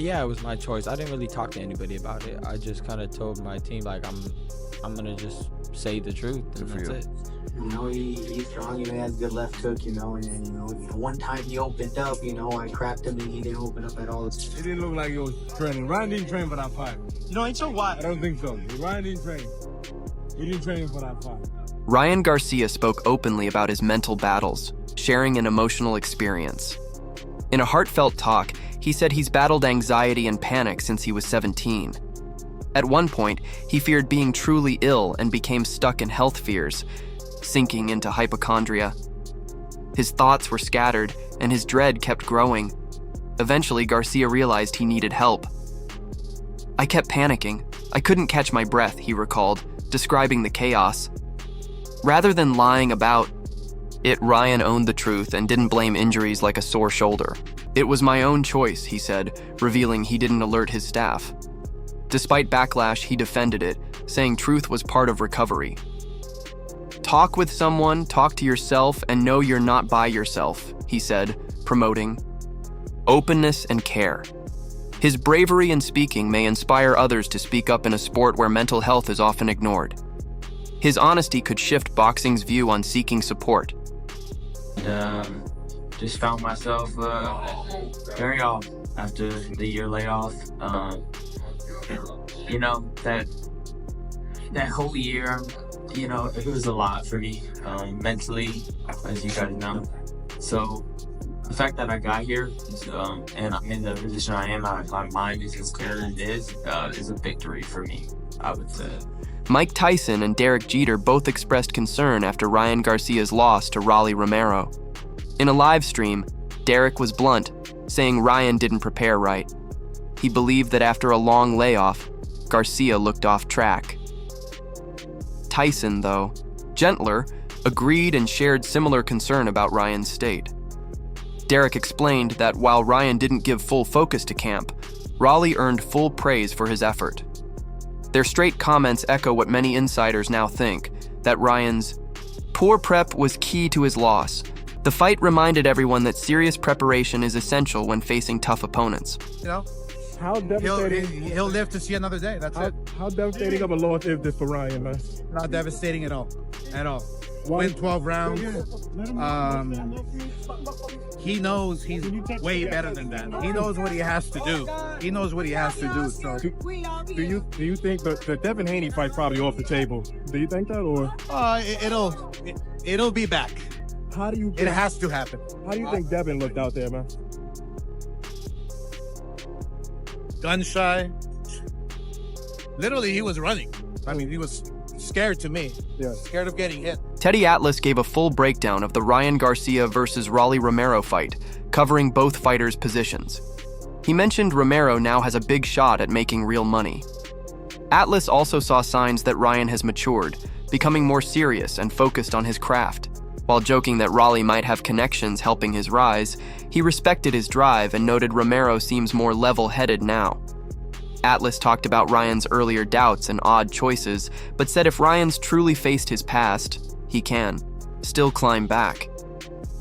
Yeah, it was my choice. I didn't really talk to anybody about it. I just kind of told my team like I'm gonna just say the truth, and that's it. He's strong, he has good left hook, and then, one time he opened up, I cracked him and he didn't open up at all. It didn't look like he was training. Ryan didn't train for that fight. Ain't so what? I don't think so. Ryan didn't train. He didn't train for that fight. Ryan Garcia spoke openly about his mental battles, sharing an emotional experience. In a heartfelt talk, he said he's battled anxiety and panic since he was 17. At one point, he feared being truly ill and became stuck in health fears, sinking into hypochondria. His thoughts were scattered, and his dread kept growing. Eventually, Garcia realized he needed help. "I kept panicking. I couldn't catch my breath," he recalled, describing the chaos. Rather than lying about it, Ryan owned the truth and didn't blame injuries like a sore shoulder. "It was my own choice," he said, revealing he didn't alert his staff. Despite backlash, he defended it, saying truth was part of recovery. "Talk with someone, talk to yourself, and know you're not by yourself," he said, promoting openness and care. His bravery in speaking may inspire others to speak up in a sport where mental health is often ignored. His honesty could shift boxing's view on seeking support. Just found myself very off after the year layoff. That whole year, it was a lot for me mentally, as you guys know. So the fact that I got here and I'm in the position I am, my mind is as clear as it is a victory for me, I would say. Mike Tyson and Derek Jeter both expressed concern after Ryan Garcia's loss to Rally Romero. In a live stream, Derek was blunt, saying Ryan didn't prepare right. He believed that after a long layoff, Garcia looked off track. Tyson, though, gentler, agreed and shared similar concern about Ryan's state. Derek explained that while Ryan didn't give full focus to camp, Raleigh earned full praise for his effort. Their straight comments echo what many insiders now think, that Ryan's poor prep was key to his loss. The fight reminded everyone that serious preparation is essential when facing tough opponents. How devastating? He'll live to see another day. That's it. How devastating of a loss is this for Ryan, man? Not devastating at all. At all. Why? Win 12 rounds. He knows he's way better than that. He knows what he has to do. So, do you think the Devin Haney fight probably off the table? Do you think that, or it'll be back. It has to happen. How do you think Devin looked out there, man? Gun shy. Literally, he was running. I mean, he was scared to me. Yeah. Scared of getting hit. Teddy Atlas gave a full breakdown of the Ryan Garcia versus Rally Romero fight, covering both fighters' positions. He mentioned Romero now has a big shot at making real money. Atlas also saw signs that Ryan has matured, becoming more serious and focused on his craft. While joking that Raleigh might have connections helping his rise, he respected his drive and noted Romero seems more level-headed now. Atlas talked about Ryan's earlier doubts and odd choices, but said if Ryan's truly faced his past, he can still climb back.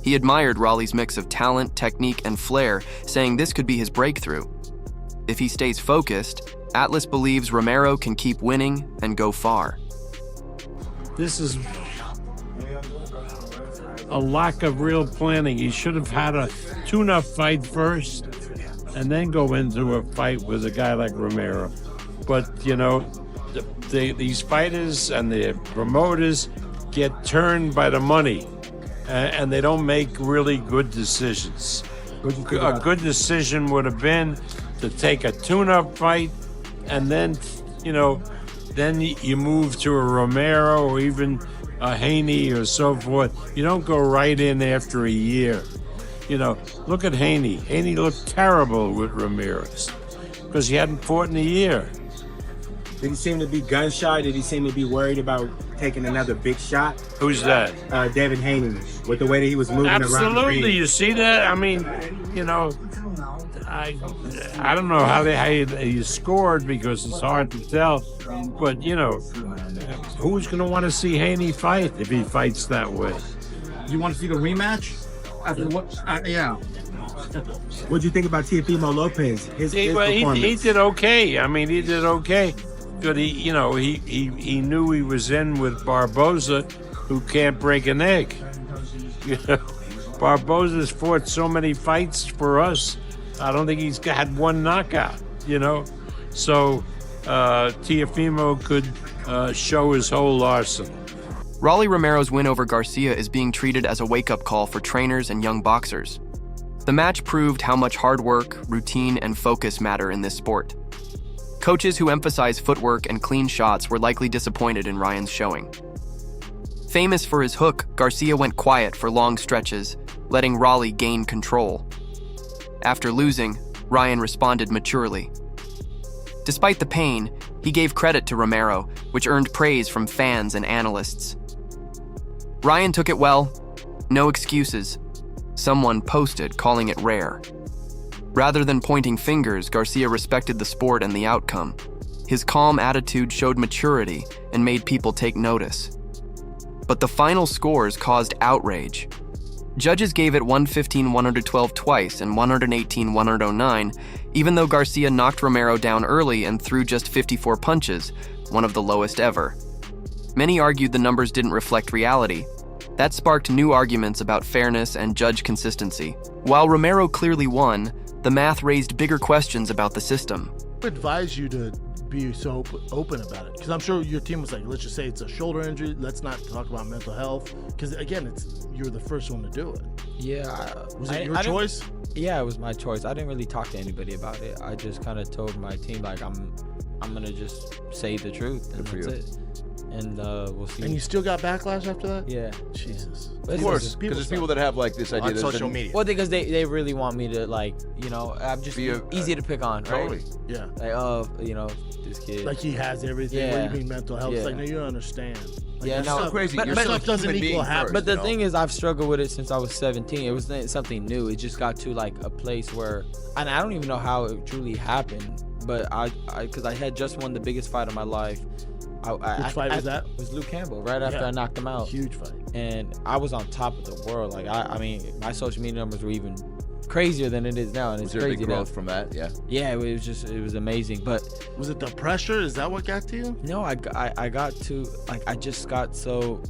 He admired Raleigh's mix of talent, technique, and flair, saying this could be his breakthrough. If he stays focused, Atlas believes Romero can keep winning and go far. This is a lack of real planning. He should have had a tune-up fight first and then go into a fight with a guy like Romero. But, these fighters and the promoters get turned by the money, and they don't make really good decisions. A good decision would have been to take a tune-up fight, and then, then you move to a Romero or even a Haney or so forth. You don't go right in after a year. Look at Haney. Haney looked terrible with Ramirez because he hadn't fought in a year. Did he seem to be gun shy? Did he seem to be worried about taking another big shot? Who's that? Devin Haney, with the way that he was moving around. Absolutely. You see that? I mean, I don't know how you scored because it's hard to tell. But, who's going to want to see Haney fight if he fights that way? You want to see the rematch? After what? Yeah. What'd you think about Teofimo Lopez? His performance? He did okay. I mean, he did okay. But he knew he was in with Barboza, who can't break an egg. You know, Barboza's fought so many fights for us. I don't think he's had one knockout. You know, so Teofimo could show his whole arsenal. Rally Romero's win over Garcia is being treated as a wake-up call for trainers and young boxers. The match proved how much hard work, routine, and focus matter in this sport. Coaches who emphasize footwork and clean shots were likely disappointed in Ryan's showing. Famous for his hook, Garcia went quiet for long stretches, letting Rally gain control. After losing, Ryan responded maturely. Despite the pain, he gave credit to Romero, which earned praise from fans and analysts. Ryan took it well. No excuses. Someone posted calling it rare. Rather than pointing fingers, Garcia respected the sport and the outcome. His calm attitude showed maturity and made people take notice. But the final scores caused outrage. Judges gave it 115-112 twice and 118-109, even though Garcia knocked Romero down early and threw just 54 punches, one of the lowest ever. Many argued the numbers didn't reflect reality. That sparked new arguments about fairness and judge consistency. While Romero clearly won, the math raised bigger questions about the system. I would advise you to be so open about it, because I'm sure your team was like, let's just say it's a shoulder injury, let's not talk about mental health, because again, you're the first one to do it. Yeah. Was it your choice? Yeah, it was my choice. I didn't really talk to anybody about it. I just kind of told my team, like, I'm gonna just say the truth, and that's it. And we'll see. And you still got backlash after that? Yeah. Jesus. Of course, because there's people that have like this idea on social media. Well, because they really want me to, like, you know, I'm just easy to pick on, right? Totally. Yeah. Like, oh, you know, this kid. Like he has everything. Yeah. What do you mean mental health? Yeah. It's like, no, you don't understand. Like, Yeah, no, stuff, crazy. But You're still a stuff doesn't human equal being happiness. But the you know? thing is, I've struggled with it since I was 17. It was something new. It just got to like a place where, and I don't even know how it truly happened, but because I had just won the biggest fight of my life. Which fight was that? It was Luke Campbell, right after I knocked him out. Huge fight. And I was on top of the world. Like, I mean, my social media numbers were even crazier than it is now, and Was it's there a crazy big growth now. from that? Yeah. Yeah, it was amazing. But was it the pressure? Is that what got to you? no, I got to, like, I just got so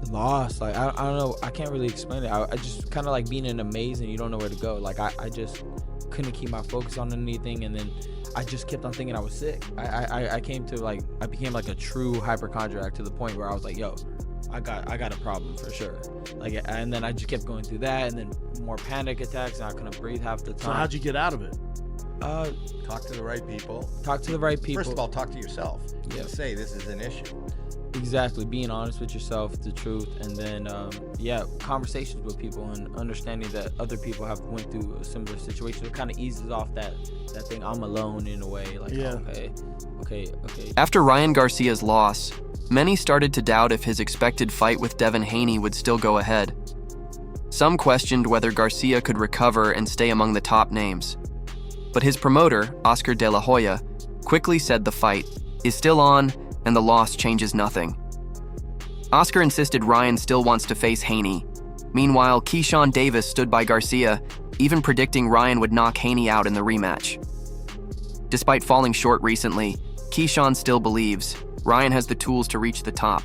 lost. Like, I don't know, I can't really explain it. I just kind of like being in a maze and you don't know where to go. Like, I just couldn't keep my focus on anything, and then I just kept on thinking I was sick. I came to, like, I became like a true hypochondriac to the point where I was like, yo, I got a problem for sure. Like, and then I just kept going through that, and then more panic attacks, and I couldn't breathe half the time. So how'd you get out of it? Talk to the right people. Talk to the right people. First of all, talk to yourself. Yeah. Say this is an issue. Exactly, being honest with yourself, the truth, and then conversations with people and understanding that other people have went through a similar situation. It kind of eases off that thing, I'm alone in a way. Like, okay. After Ryan Garcia's loss, many started to doubt if his expected fight with Devin Haney would still go ahead. Some questioned whether Garcia could recover and stay among the top names. But his promoter, Oscar De La Hoya, quickly said the fight is still on and the loss changes nothing. Oscar insisted Ryan still wants to face Haney. Meanwhile, Keyshawn Davis stood by Garcia, even predicting Ryan would knock Haney out in the rematch. Despite falling short recently, Keyshawn still believes Ryan has the tools to reach the top.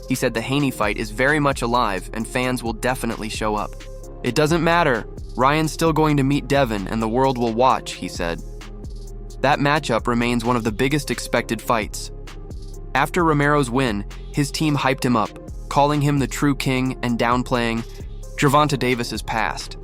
He said the Haney fight is very much alive and fans will definitely show up. It doesn't matter. Ryan's still going to meet Devin and the world will watch, he said. That matchup remains one of the biggest expected fights. After Romero's win, his team hyped him up, calling him the true king and downplaying Gervonta Davis's past.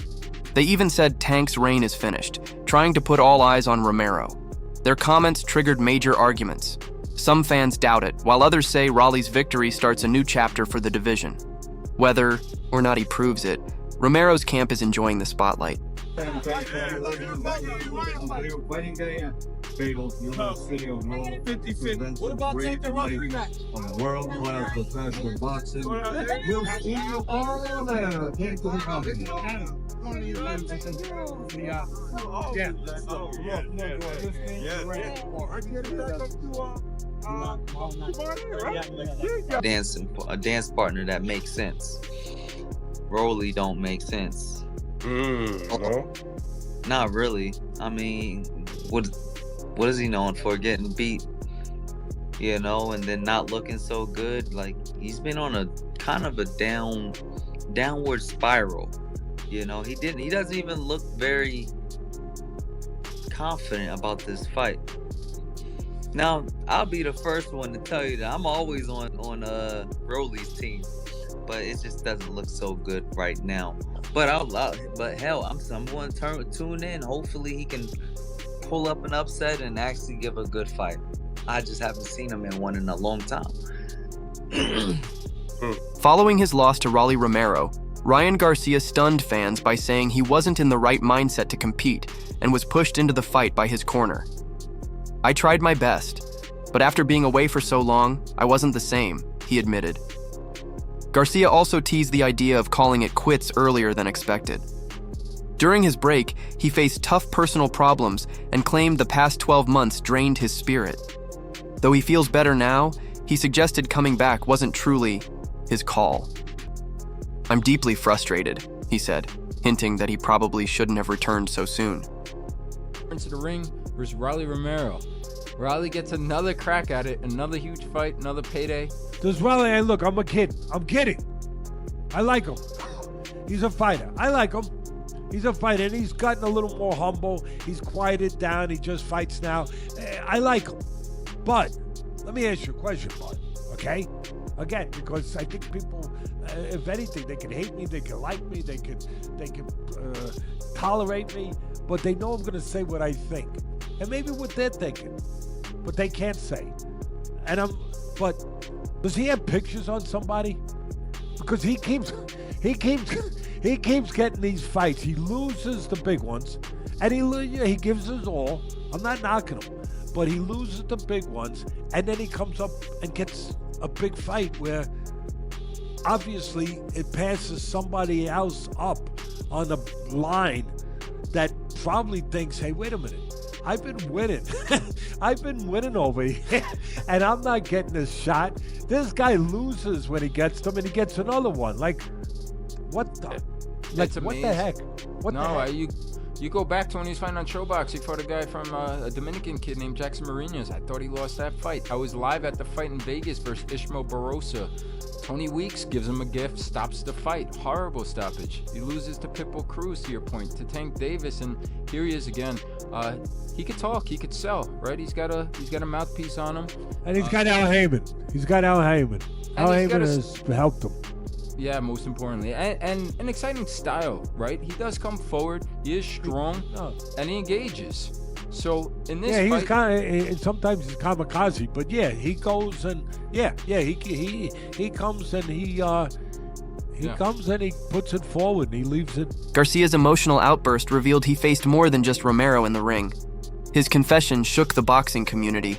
They even said Tank's reign is finished, trying to put all eyes on Romero. Their comments triggered major arguments. Some fans doubt it, while others say Raleigh's victory starts a new chapter for the division. Whether or not he proves it, Romero's camp is enjoying the spotlight. What about taking the rugby match? On world-class professional boxing. We'll see you all there. Take the company. A dance partner that makes sense. Rolly don't make sense. No. Not really. I mean, what is he known for? Getting beat, you know, and then not looking so good. Like, he's been on a kind of a downward spiral. You know, he doesn't even look very confident about this fight. Now, I'll be the first one to tell you that I'm always on Rolly's team, but it just doesn't look so good right now. But hell, I'm going to tune in. Hopefully, he can pull up an upset and actually give a good fight. I just haven't seen him in one in a long time. Following his loss to Rally Romero, Ryan Garcia stunned fans by saying he wasn't in the right mindset to compete and was pushed into the fight by his corner. "I tried my best, but after being away for so long, I wasn't the same," he admitted. Garcia also teased the idea of calling it quits earlier than expected. During his break, he faced tough personal problems and claimed the past 12 months drained his spirit. Though he feels better now, he suggested coming back wasn't truly his call. "I'm deeply frustrated," he said, hinting that he probably shouldn't have returned so soon. Into the ring versus Rally Romero. Rally gets another crack at it, another huge fight, another payday. Does Rally, hey, look, I'm kidding. I like him. He's a fighter. I like him. He's a fighter, and he's gotten a little more humble. He's quieted down. He just fights now. I like him. But let me ask you a question, bud, okay? Again, because I think people, if anything, they can hate me, they can like me, they can tolerate me, but they know I'm going to say what I think. And maybe what they're thinking, but they can't say. But does he have pictures on somebody? Because he keeps getting these fights. He loses the big ones, and he gives his all. I'm not knocking him, but he loses the big ones, and then he comes up and gets a big fight where obviously it passes somebody else up on the line that probably thinks, hey, wait a minute, I've been winning. I've been winning over here, and I'm not getting this shot. This guy loses when he gets them, and he gets another one. Like, what the? Like, what the heck? What the heck? You go back to when he was fighting on Showbox. He fought a guy from a Dominican kid named Jackson Marinas. I thought he lost that fight. I was live at the fight in Vegas versus Ishmael Barossa. Tony Weeks gives him a gift, stops the fight. Horrible stoppage. He loses to Pitbull Cruz, to your point, to Tank Davis, and here he is again. He could talk, he could sell, right? He's got a mouthpiece on him. And he's got Al Heyman. He's got Al Heyman. Al Heyman has helped him. Yeah, most importantly. And an exciting style, right? He does come forward, he is strong, and he engages. So in this fight, he's kind of, sometimes he's kamikaze, but yeah, he goes and he comes and he comes and he puts it forward and he leaves it. Garcia's emotional outburst revealed he faced more than just Romero in the ring. His confession shook the boxing community.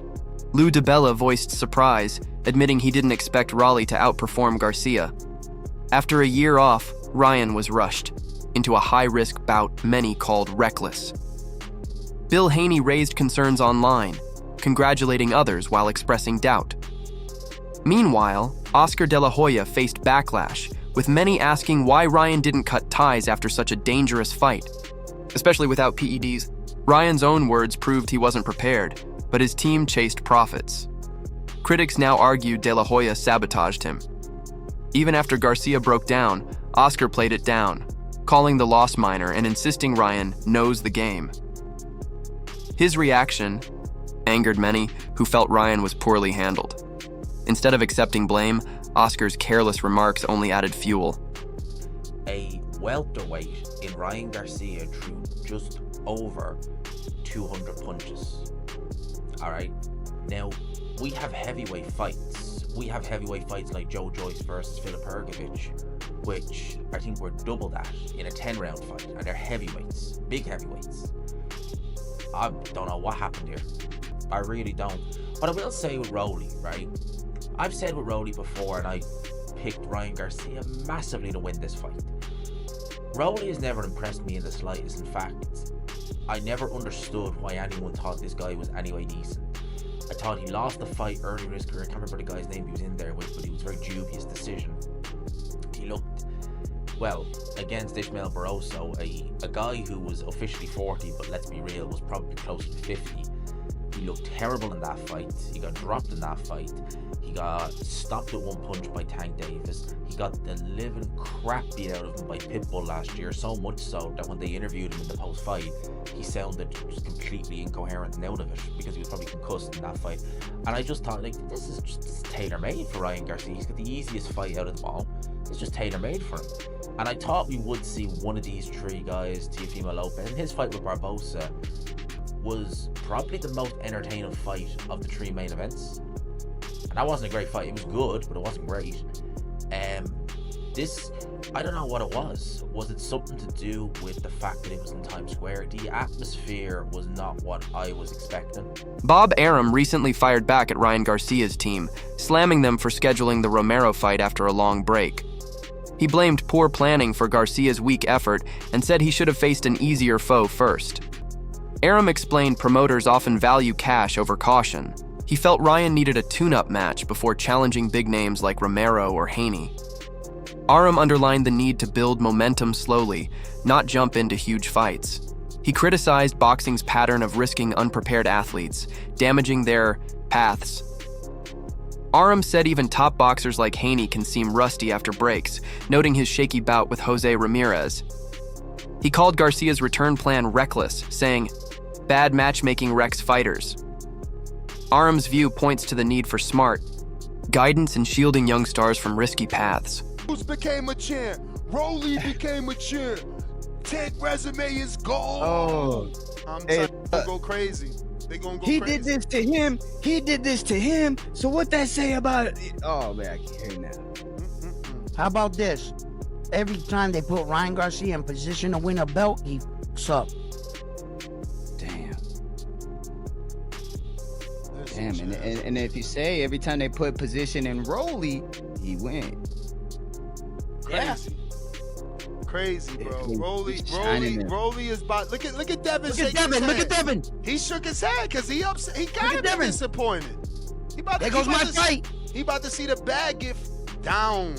Lou DiBella voiced surprise, admitting he didn't expect Raleigh to outperform Garcia. After a year off, Ryan was rushed into a high-risk bout many called reckless. Bill Haney raised concerns online, congratulating others while expressing doubt. Meanwhile, Oscar De La Hoya faced backlash, with many asking why Ryan didn't cut ties after such a dangerous fight, especially without PEDs. Ryan's own words proved he wasn't prepared, but his team chased profits. Critics now argued De La Hoya sabotaged him. Even after Garcia broke down, Oscar played it down, calling the loss minor and insisting Ryan knows the game. His reaction angered many who felt Ryan was poorly handled. Instead of accepting blame, Oscar's careless remarks only added fuel. A welterweight in Ryan Garcia threw just over 200 punches. All right. Now, we have heavyweight fights. We have heavyweight fights like Joe Joyce versus Filip Hrgovic, which I think were double that in a 10-round fight, and they're heavyweights, big heavyweights. I don't know what happened here. I really don't. But I will say with Rowley, right? I've said with Rowley before, and I picked Ryan Garcia massively to win this fight. Rowley has never impressed me in the slightest. In fact, I never understood why anyone thought this guy was anyway decent. I thought he lost the fight earlier in his career. I can't remember the guy's name he was in there with, but he was a very dubious decision. He looked well, against Ishmael Barroso, a guy who was officially 40, but let's be real, was probably close to 50. He looked terrible in that fight. He got dropped in that fight. He got stopped at one punch by Tank Davis. He got the living crap beat out of him by Pitbull last year, so much so that when they interviewed him in the post-fight, he sounded just completely incoherent and out of it because he was probably concussed in that fight. And I just thought, like, this is just tailor-made for Ryan Garcia. He's got the easiest fight out of them all. It's just tailor-made for him. And I thought we would see one of these three guys, Teofimo Lopez, and his fight with Barbosa was probably the most entertaining fight of the three main events. And that wasn't a great fight. It was good, but it wasn't great. This, I don't know what it was. Was it something to do with the fact that it was in Times Square? The atmosphere was not what I was expecting. Bob Arum recently fired back at Ryan Garcia's team, slamming them for scheduling the Romero fight after a long break. He blamed poor planning for Garcia's weak effort and said he should have faced an easier foe first. Arum explained promoters often value cash over caution. He felt Ryan needed a tune-up match before challenging big names like Romero or Haney. Arum underlined the need to build momentum slowly, not jump into huge fights. He criticized boxing's pattern of risking unprepared athletes, damaging their paths. Arum said even top boxers like Haney can seem rusty after breaks, noting his shaky bout with Jose Ramirez. He called Garcia's return plan reckless, saying, "Bad matchmaking wrecks fighters." Arum's view points to the need for smart guidance and shielding young stars from risky paths. Bruce became a champ. Rolly became a champ. Ted resume is gold. Oh, I'm telling you, they go crazy. They gonna go he crazy. did this to him. He did this to him. So what that say about it? Oh man, I can't hear now. How about this? Every time they put Ryan Garcia in position to win a belt, he fucks up. Damn, and if you say every time they put position in Rolly, he win. Crazy. Crazy, bro. Rolly is about. Look at Devin. Look at Devin. Look at Devin. He shook his head because he upset. He gotta be disappointed. There goes my fight. He about to see the bag get down.